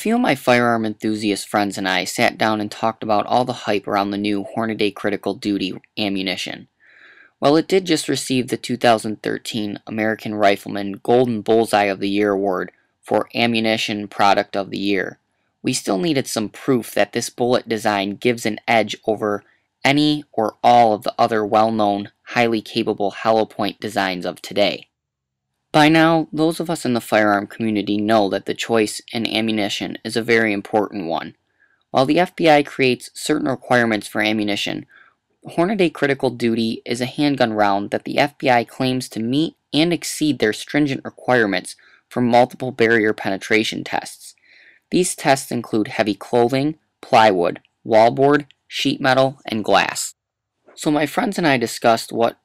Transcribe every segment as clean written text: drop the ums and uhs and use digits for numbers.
few of my firearm enthusiast friends and I sat down and talked about all the hype around the new Hornady Critical Duty ammunition. While it did just receive the 2013 American Rifleman Golden Bullseye of the Year award for Ammunition Product of the Year, we still needed some proof that this bullet design gives an edge over any or all of the other well-known, highly capable hollow point designs of today. By now, those of us in the firearm community know that the choice in ammunition is a very important one. While the FBI creates certain requirements for ammunition, Hornady Critical Duty is a handgun round that the FBI claims to meet and exceed their stringent requirements for multiple barrier penetration tests. These tests include heavy clothing, plywood, wallboard, sheet metal, and glass. So my friends and I discussed what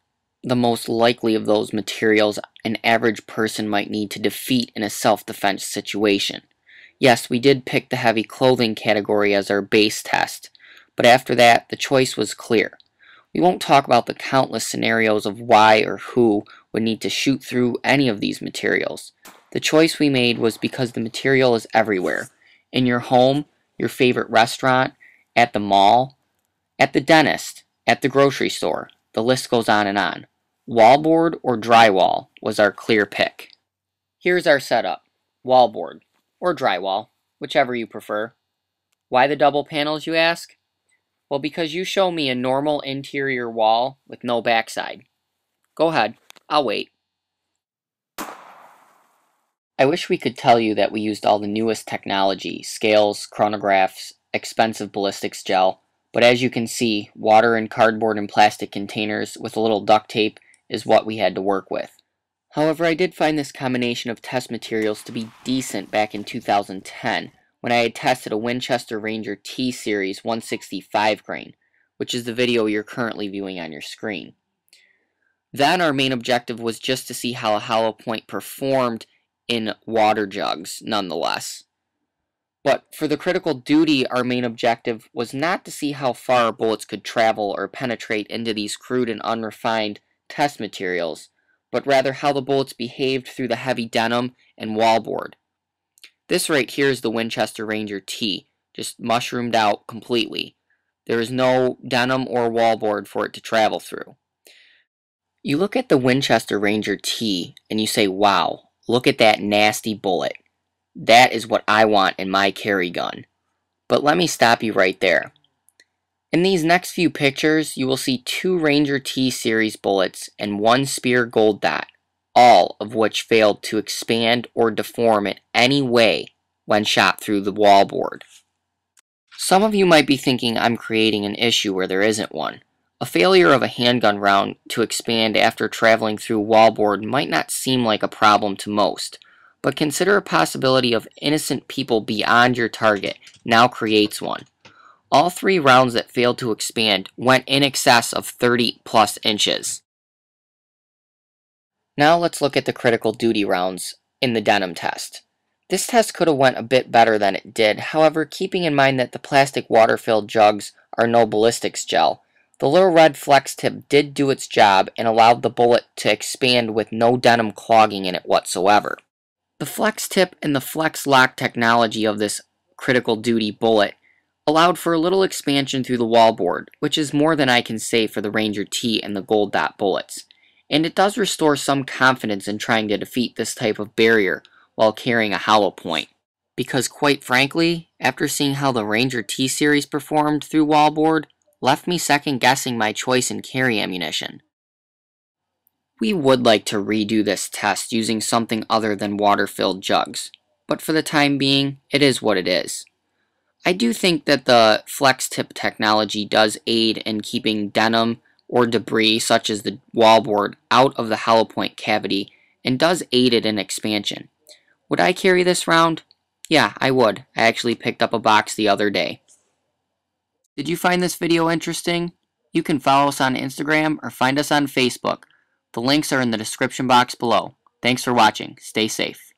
the most likely of those materials an average person might need to defeat in a self-defense situation. Yes, we did pick the heavy clothing category as our base test, but after that, the choice was clear. We won't talk about the countless scenarios of why or who would need to shoot through any of these materials. The choice we made was because the material is everywhere. In your home, your favorite restaurant, at the mall, at the dentist, at the grocery store. The list goes on and on. Wallboard or drywall was our clear pick. Here's our setup. Wallboard, or drywall, whichever you prefer. Why the double panels, you ask? Well, because you show me a normal interior wall with no backside. Go ahead, I'll wait. I wish we could tell you that we used all the newest technology, scales, chronographs, expensive ballistics gel, but as you can see, water in cardboard and plastic containers with a little duct tape is what we had to work with. However, I did find this combination of test materials to be decent back in 2010 when I had tested a Winchester Ranger T-Series 165 grain, which is the video you're currently viewing on your screen. Then our main objective was just to see how a hollow point performed in water jugs, nonetheless. But for the critical duty, our main objective was not to see how far bullets could travel or penetrate into these crude and unrefined test materials, but rather how the bullets behaved through the heavy denim and wallboard. This right here is the Winchester Ranger T, just mushroomed out completely. There is no denim or wallboard for it to travel through. You look at the Winchester Ranger T and you say, wow, look at that nasty bullet. That is what I want in my carry gun. But let me stop you right there. In these next few pictures, you will see 2 Ranger T-Series bullets and 1 Spear Gold Dot, all of which failed to expand or deform in any way when shot through the wallboard. Some of you might be thinking I'm creating an issue where there isn't one. A failure of a handgun round to expand after traveling through wallboard might not seem like a problem to most, but consider a possibility of innocent people beyond your target now creates one. All 3 rounds that failed to expand went in excess of 30 plus inches. Now let's look at the critical duty rounds in the denim test. This test could have went a bit better than it did, however, keeping in mind that the plastic water-filled jugs are no ballistics gel, the little red flex tip did do its job and allowed the bullet to expand with no denim clogging in it whatsoever. The flex tip and the flex lock technology of this critical duty bullet allowed for a little expansion through the wallboard, which is more than I can say for the Ranger T and the Gold Dot bullets. And it does restore some confidence in trying to defeat this type of barrier while carrying a hollow point. Because quite frankly, after seeing how the Ranger T-Series performed through wallboard, left me second guessing my choice in carry ammunition. We would like to redo this test using something other than water-filled jugs, but for the time being, it is what it is. I do think that the flex tip technology does aid in keeping denim or debris such as the wallboard out of the hollow point cavity and does aid it in expansion. Would I carry this round? Yeah, I would. I actually picked up a box the other day. Did you find this video interesting? You can follow us on Instagram or find us on Facebook. The links are in the description box below. Thanks for watching. Stay safe.